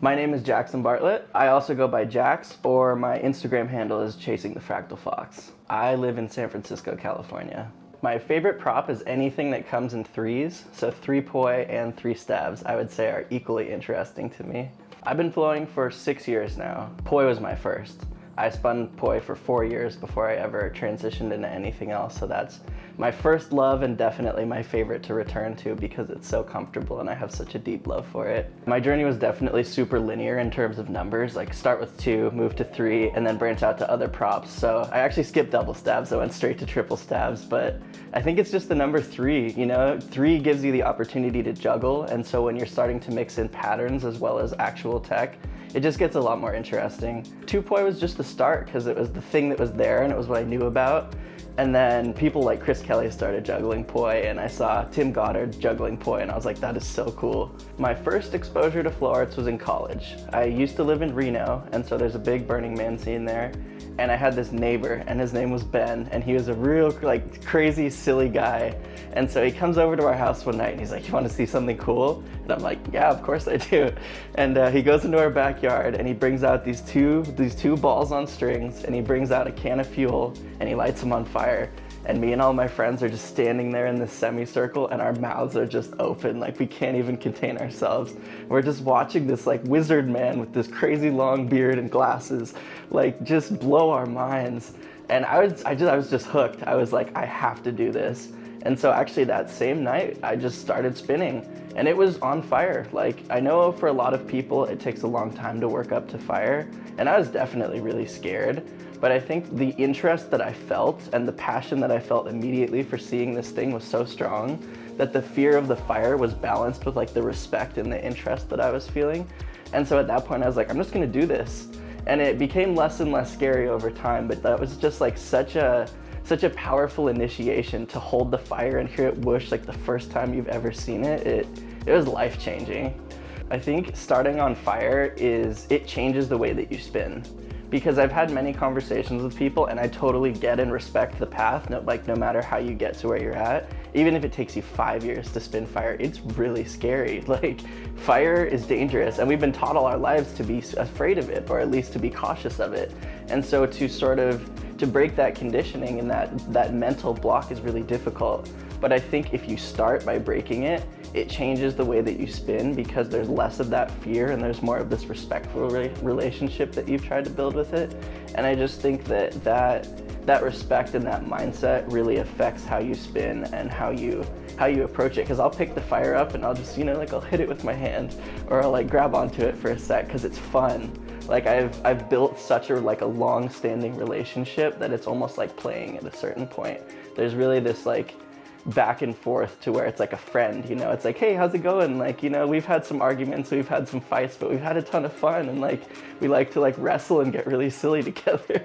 My name is Jackson Bartlett. I also go by Jax, or my Instagram handle is Chasing the Fractal Fox. I live in San Francisco, California. My favorite prop is anything that comes in threes, so 3 poi and 3 stabs I would say are equally interesting to me. I've been flowing for 6 years now. Poi was my first. I spun poi for 4 years before I ever transitioned into anything else, so that's my first love and definitely my favorite to return to because it's so comfortable and I have such a deep love for it. My journey was definitely super linear in terms of numbers, like start with 2, move to 3, and then branch out to other props. So I actually skipped double stabs, I went straight to triple stabs, but I think it's just the number 3, you know? 3 gives you the opportunity to juggle, and so when you're starting to mix in patterns as well as actual tech, it just gets a lot more interesting. 2 poi was just the start because it was the thing that was there and it was what I knew about. And then people like Chris Kelly started juggling poi, and I saw Tim Goddard juggling poi, and I was like, that is so cool. My first exposure to flow arts was in college. I used to live in Reno, and so there's a big Burning Man scene there. And I had this neighbor, and his name was Ben, and he was a real like crazy, silly guy. And so he comes over to our house one night, and he's like, you want to see something cool? And I'm like, yeah, of course I do. And he goes into our backyard, and he brings out these two balls on strings, and he brings out a can of fuel, and he lights them on fire. And me and all my friends are just standing there in this semicircle, and our mouths are just open, like we can't even contain ourselves. We're just watching this like wizard man with this crazy long beard and glasses, like just blow our minds. And I was just hooked. I was like, I have to do this. And so actually that same night, I just started spinning, and it was on fire. Like, I know for a lot of people, it takes a long time to work up to fire, and I was definitely really scared. But I think the interest that I felt and the passion that I felt immediately for seeing this thing was so strong that the fear of the fire was balanced with like the respect and the interest that I was feeling. And so at that point I was like, I'm just gonna do this. And it became less and less scary over time, but that was just like such a powerful initiation to hold the fire and hear it whoosh like the first time you've ever seen it. It was life-changing. I think starting on fire it changes the way that you spin. Because I've had many conversations with people, and I totally get and respect the path, no matter how you get to where you're at. Even if it takes you 5 years to spin fire, it's really scary. Like, fire is dangerous, and we've been taught all our lives to be afraid of it, or at least to be cautious of it. And so to break that conditioning and that mental block is really difficult. But I think if you start by breaking it, it changes the way that you spin because there's less of that fear and there's more of this respectful relationship that you've tried to build with it. And I just think that respect and that mindset really affects how you spin and how you approach it. Because I'll pick the fire up and I'll just, like I'll hit it with my hand, or I'll like grab onto it for a sec because it's fun. Like I've built such a long-standing relationship that it's almost like playing at a certain point. There's really this like back and forth to where it's like a friend, it's like, hey, how's it going? Like, we've had some arguments, we've had some fights, but we've had a ton of fun, and like we like to like wrestle and get really silly together.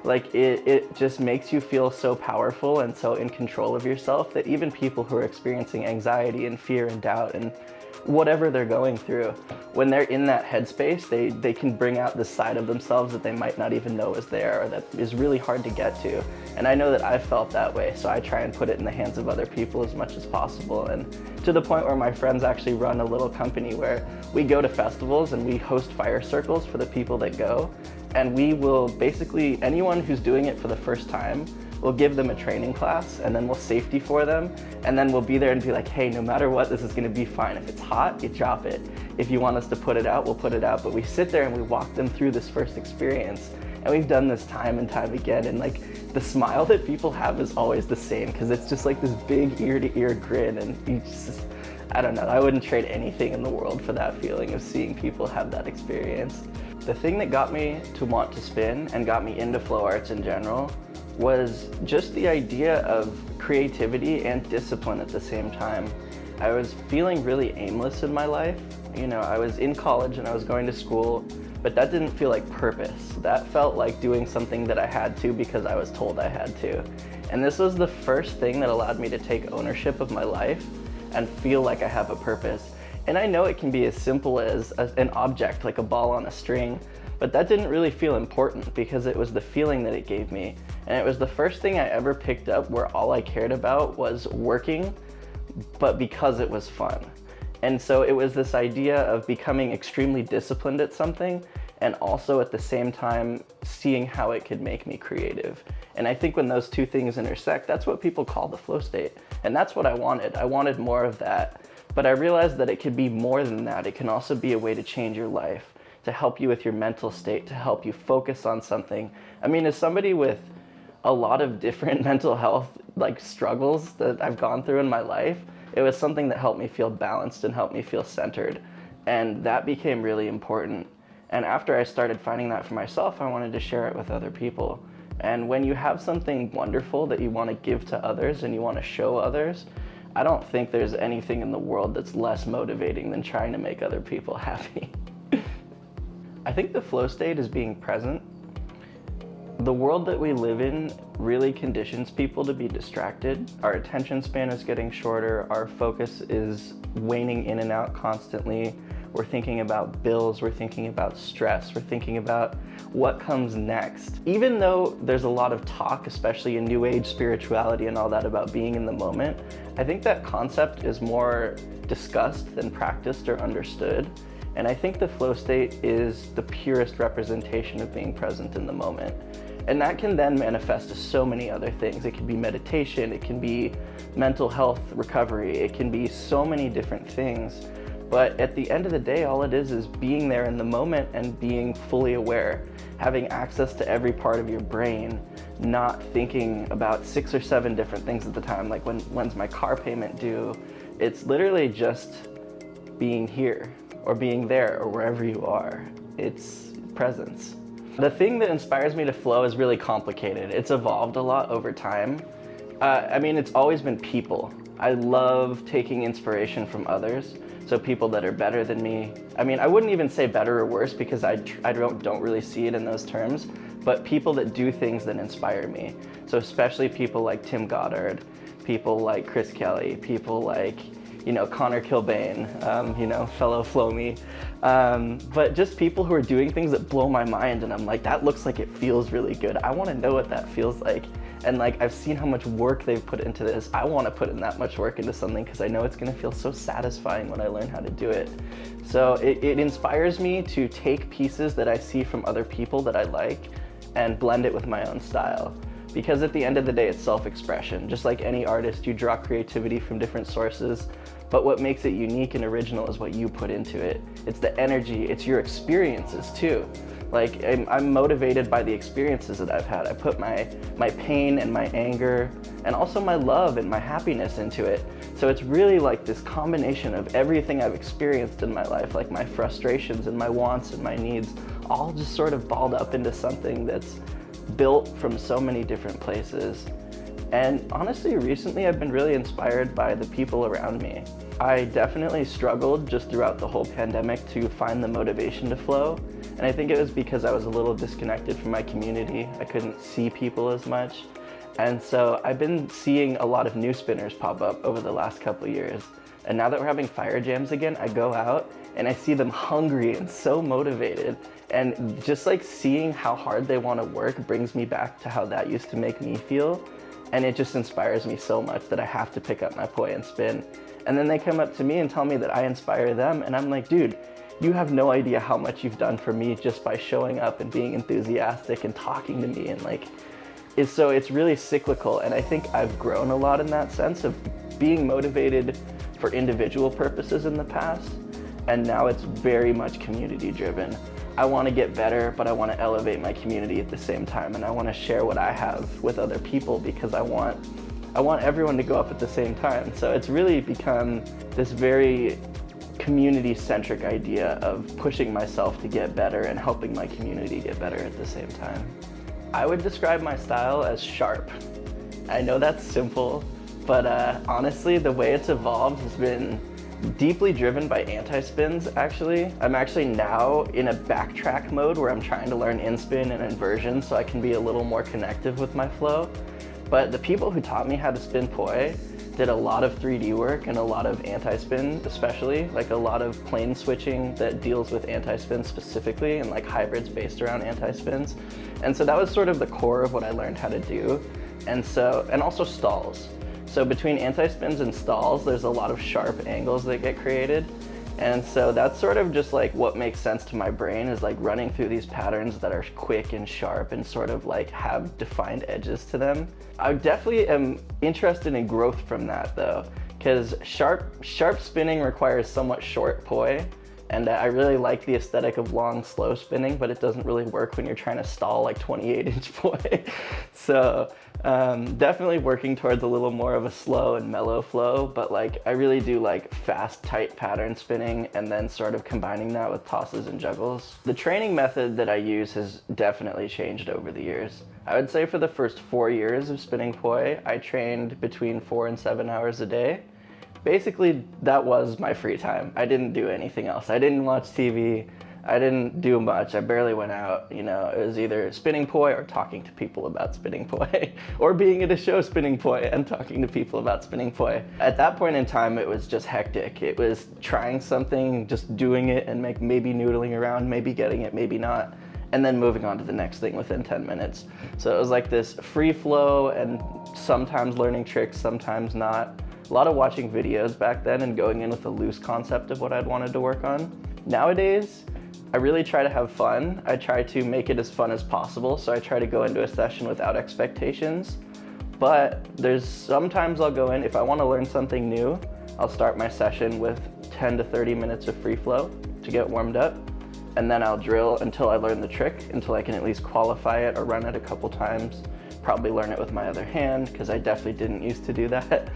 Like it just makes you feel so powerful and so in control of yourself that even people who are experiencing anxiety and fear and doubt and whatever they're going through, when they're in that headspace, they can bring out this side of themselves that they might not even know is there, or that is really hard to get to. And I know that I've felt that way, so I try and put it in the hands of other people as much as possible. And to the point where my friends actually run a little company where we go to festivals and we host fire circles for the people that go. And we will basically, anyone who's doing it for the first time, we'll give them a training class, and then we'll safety for them, and then we'll be there and be like, hey, no matter what, this is gonna be fine. If it's hot, you drop it. If you want us to put it out, we'll put it out. But we sit there and we walk them through this first experience. And we've done this time and time again, and like the smile that people have is always the same, because it's just like this big ear-to-ear grin, and you just, I don't know, I wouldn't trade anything in the world for that feeling of seeing people have that experience. The thing that got me to want to spin and got me into flow arts in general was just the idea of creativity and discipline at the same time. I was feeling really aimless in my life. I was in college and I was going to school, but that didn't feel like purpose. That felt like doing something that I had to because I was told I had to. And this was the first thing that allowed me to take ownership of my life and feel like I have a purpose. And I know it can be as simple as an object, like a ball on a string, but that didn't really feel important because it was the feeling that it gave me. And it was the first thing I ever picked up where all I cared about was working, but because it was fun. And so it was this idea of becoming extremely disciplined at something and also at the same time seeing how it could make me creative. And I think when those two things intersect, that's what people call the flow state. And that's what I wanted. I wanted more of that. But I realized that it could be more than that. It can also be a way to change your life, to help you with your mental state, to help you focus on something. I mean, as somebody with a lot of different mental health struggles that I've gone through in my life, it was something that helped me feel balanced and helped me feel centered. And that became really important. And after I started finding that for myself, I wanted to share it with other people. And when you have something wonderful that you want to give to others and you want to show others, I don't think there's anything in the world that's less motivating than trying to make other people happy. I think the flow state is being present. The world that we live in really conditions people to be distracted. Our attention span is getting shorter. Our focus is waning in and out constantly. We're thinking about bills. We're thinking about stress. We're thinking about what comes next. Even though there's a lot of talk, especially in New Age spirituality and all that, about being in the moment, I think that concept is more discussed than practiced or understood. And I think the flow state is the purest representation of being present in the moment. And that can then manifest to so many other things. It can be meditation, it can be mental health recovery, it can be so many different things. But at the end of the day, all it is being there in the moment and being fully aware, having access to every part of your brain, not thinking about 6 or 7 different things at the time, like when's my car payment due? It's literally just being here or being there or wherever you are. It's presence. The thing that inspires me to flow is really complicated. It's evolved a lot over time. I mean, it's always been people. I love taking inspiration from others. So people that are better than me. I mean, I wouldn't even say better or worse because I don't really see it in those terms, but people that do things that inspire me. So especially people like Tim Goddard, people like Chris Kelly, people like, Connor Kilbane, fellow Flow Me. But just people who are doing things that blow my mind and I'm like, that looks like it feels really good. I want to know what that feels like. And I've seen how much work they've put into this. I want to put in that much work into something because I know it's going to feel so satisfying when I learn how to do it. So it inspires me to take pieces that I see from other people that I like and blend it with my own style. Because at the end of the day, it's self-expression. Just like any artist, you draw creativity from different sources, but what makes it unique and original is what you put into it. It's the energy, it's your experiences too. I'm motivated by the experiences that I've had. I put my pain and my anger and also my love and my happiness into it. So it's really like this combination of everything I've experienced in my life, like my frustrations and my wants and my needs, all just sort of balled up into something that's built from so many different places. And honestly, recently I've been really inspired by the people around me. I definitely struggled just throughout the whole pandemic to find the motivation to flow. And I think it was because I was a little disconnected from my community. I couldn't see people as much. And so I've been seeing a lot of new spinners pop up over the last couple of years. And now that we're having fire jams again, I go out and I see them hungry and so motivated. And just seeing how hard they want to work brings me back to how that used to make me feel. And it just inspires me so much that I have to pick up my poi and spin. And then they come up to me and tell me that I inspire them. And I'm like, dude, you have no idea how much you've done for me just by showing up and being enthusiastic and talking to me. And so it's really cyclical. And I think I've grown a lot in that sense of being motivated for individual purposes in the past. And now it's very much community driven. I want to get better, but I want to elevate my community at the same time. And I want to share what I have with other people because I want everyone to go up at the same time. So it's really become this very community-centric idea of pushing myself to get better and helping my community get better at the same time. I would describe my style as sharp. I know that's simple, but honestly, the way it's evolved has been deeply driven by anti-spins, actually. I'm actually now in a backtrack mode where I'm trying to learn in-spin and inversion so I can be a little more connective with my flow. But the people who taught me how to spin poi did a lot of 3D work and a lot of anti-spin, especially, a lot of plane switching that deals with anti-spin specifically and hybrids based around anti-spins. And so that was sort of the core of what I learned how to do. And also stalls. So between anti-spins and stalls, there's a lot of sharp angles that get created. And so that's sort of just like what makes sense to my brain, is like running through these patterns that are quick and sharp and sort of like have defined edges to them. I definitely am interested in growth from that though, because sharp spinning requires somewhat short poi. And I really like the aesthetic of long, slow spinning, but it doesn't really work when you're trying to stall like 28-inch poi. So definitely working towards a little more of a slow and mellow flow, but like I really do like fast, tight pattern spinning and then sort of combining that with tosses and juggles. The training method that I use has definitely changed over the years. I would say for the first 4 years of spinning poi, I trained between 4 and 7 hours a day. Basically, that was my free time. I didn't do anything else. I didn't watch TV. I didn't do much. I barely went out. You know, it was either spinning poi or talking to people about spinning poi, or being at a show spinning poi and talking to people about spinning poi. At that point in time, it was just hectic. It was trying something, just doing it, and maybe noodling around, maybe getting it, maybe not, and then moving on to the next thing within 10 minutes. So it was like this free flow, and sometimes learning tricks, sometimes not. A lot of watching videos back then and going in with a loose concept of what I'd wanted to work on. Nowadays, I really try to have fun. I try to make it as fun as possible, so I try to go into a session without expectations. But there's sometimes I'll go in, if I want to learn something new, I'll start my session with 10 to 30 minutes of free flow to get warmed up. And then I'll drill until I learn the trick, until I can at least qualify it or run it a couple times. Probably learn it with my other hand, because I definitely didn't used to do that.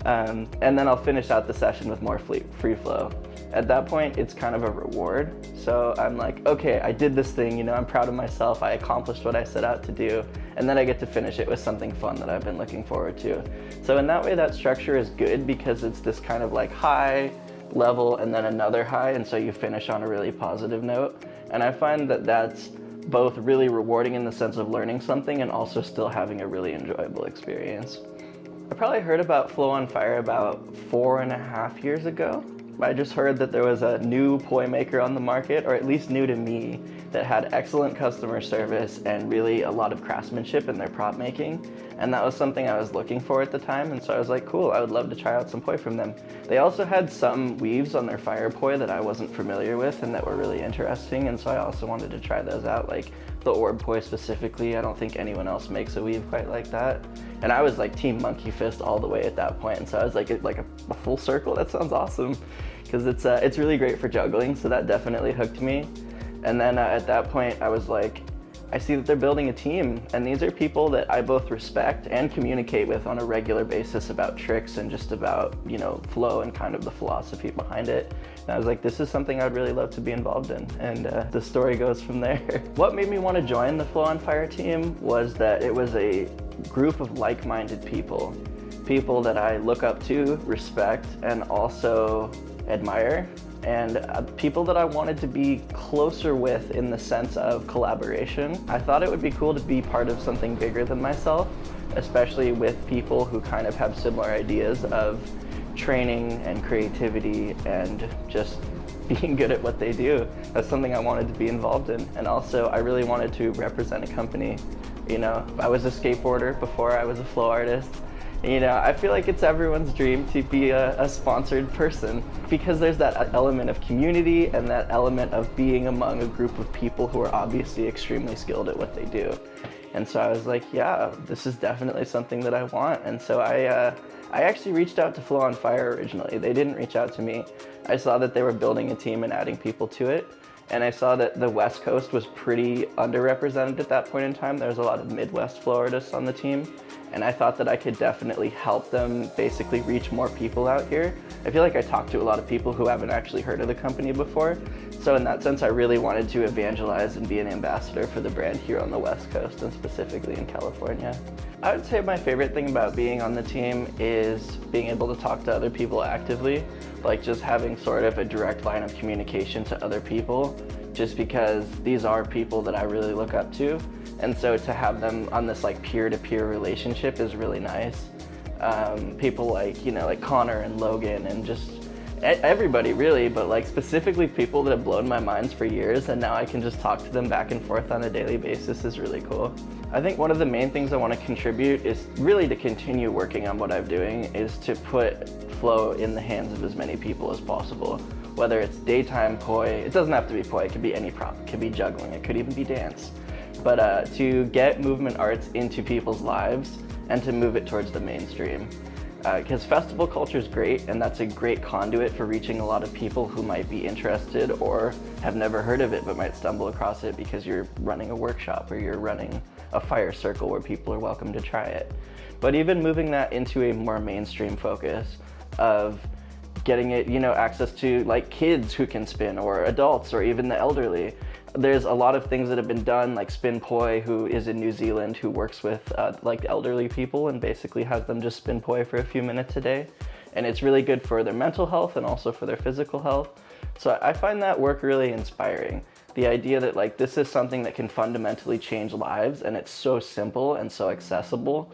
And then I'll finish out the session with more free flow. At that point, it's kind of a reward. So I'm like, okay, I did this thing, you know, I'm proud of myself, I accomplished what I set out to do, and then I get to finish it with something fun that I've been looking forward to. So in that way, that structure is good, because it's this kind of like high level and then another high, and so you finish on a really positive note. And I find that that's both really rewarding in the sense of learning something and also still having a really enjoyable experience. I probably heard about Flow on Fire about 4.5 years ago. I just heard that there was a new poi maker on the market, or at least new to me, that had excellent customer service and really a lot of craftsmanship in their prop making. And that was something I was looking for at the time, and so I was like, cool, I would love to try out some poi from them. They also had some weaves on their fire poi that I wasn't familiar with and that were really interesting, and so I also wanted to try those out, like the orb poi specifically. I don't think anyone else makes a weave quite like that. And I was like team monkey fist all the way at that point, and so I was like a full circle. That sounds awesome, because it's really great for juggling, so that definitely hooked me. And then at that point, I was like, I see that they're building a team, and these are people that I both respect and communicate with on a regular basis about tricks and just about, you know, flow and kind of the philosophy behind it. And I was like, this is something I'd really love to be involved in, and the story goes from there. What made me want to join the Flow on Fire team was that it was a group of like-minded people that I look up to, respect, and also admire, and people that I wanted to be closer with in the sense of collaboration. I thought it would be cool to be part of something bigger than myself, especially with people who kind of have similar ideas of training and creativity and just being good at what they do. That's something I wanted to be involved in. And also, I really wanted to represent a company. You know, I was a skateboarder before I was a flow artist. You know, I feel like it's everyone's dream to be a sponsored person, because there's that element of community and that element of being among a group of people who are obviously extremely skilled at what they do. And so I was like, yeah, this is definitely something that I want. And so I actually reached out to Flow on Fire originally. They didn't reach out to me. I saw that they were building a team and adding people to it. And I saw that the West Coast was pretty underrepresented at that point in time. There was a lot of Midwest flow artists on the team. And I thought that I could definitely help them basically reach more people out here. I feel like I talked to a lot of people who haven't actually heard of the company before. So in that sense, I really wanted to evangelize and be an ambassador for the brand here on the West Coast, and specifically in California. I would say my favorite thing about being on the team is being able to talk to other people actively, like just having sort of a direct line of communication to other people, just because these are people that I really look up to. And so to have them on this like peer-to-peer relationship is really nice. People like, you know, like Connor and Logan, and just Everybody really, but like specifically people that have blown my minds for years, and now I can just talk to them back and forth on a daily basis is really cool. I think one of the main things I want to contribute is really to continue working on what I'm doing, is to put flow in the hands of as many people as possible. Whether it's daytime poi, it doesn't have to be poi, it could be any prop, it could be juggling, it could even be dance. But to get movement arts into people's lives and to move it towards the mainstream. Because festival culture is great, and that's a great conduit for reaching a lot of people who might be interested or have never heard of it but might stumble across it because you're running a workshop or you're running a fire circle where people are welcome to try it. But even moving that into a more mainstream focus of getting it, access to like kids who can spin, or adults, or even the elderly. There's a lot of things that have been done, like Spin Poi, who is in New Zealand, who works with like elderly people and basically has them just spin poi for a few minutes a day. And it's really good for their mental health and also for their physical health. So I find that work really inspiring. The idea that like this is something that can fundamentally change lives, and it's so simple and so accessible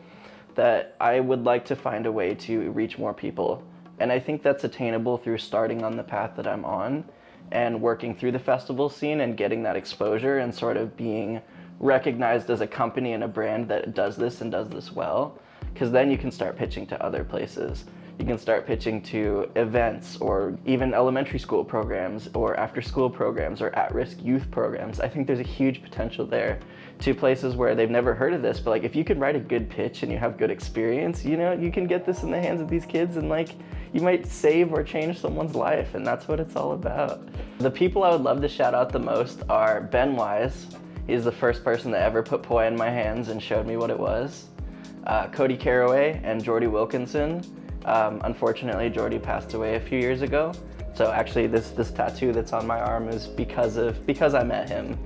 that I would like to find a way to reach more people. And I think that's attainable through starting on the path that I'm on and working through the festival scene and getting that exposure and sort of being recognized as a company and a brand that does this and does this well. Because then you can start pitching to other places. You can start pitching to events or even elementary school programs or after school programs or at-risk youth programs. I think there's a huge potential there to places where they've never heard of this, but like if you can write a good pitch and you have good experience, you can get this in the hands of these kids and like you might save or change someone's life, and that's what it's all about. The people I would love to shout out the most are Ben Wise. He's the first person that ever put poi in my hands and showed me what it was. Cody Carraway and Jordy Wilkinson. Unfortunately, Jordy passed away a few years ago. So actually this tattoo that's on my arm is because I met him.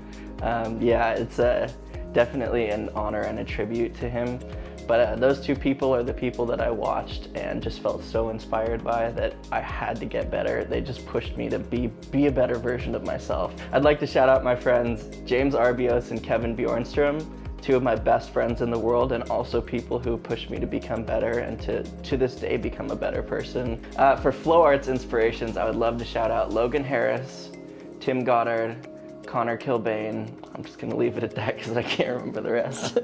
Yeah, it's definitely an honor and a tribute to him. But those two people are the people that I watched and just felt so inspired by that I had to get better. They just pushed me to be a better version of myself. I'd like to shout out my friends James Arbios and Kevin Bjornstrom, two of my best friends in the world, and also people who pushed me to become better and to this day become a better person. For flow arts inspirations, I would love to shout out Logan Harris, Tim Goddard, Connor Kilbane. I'm just gonna leave it at that because I can't remember the rest.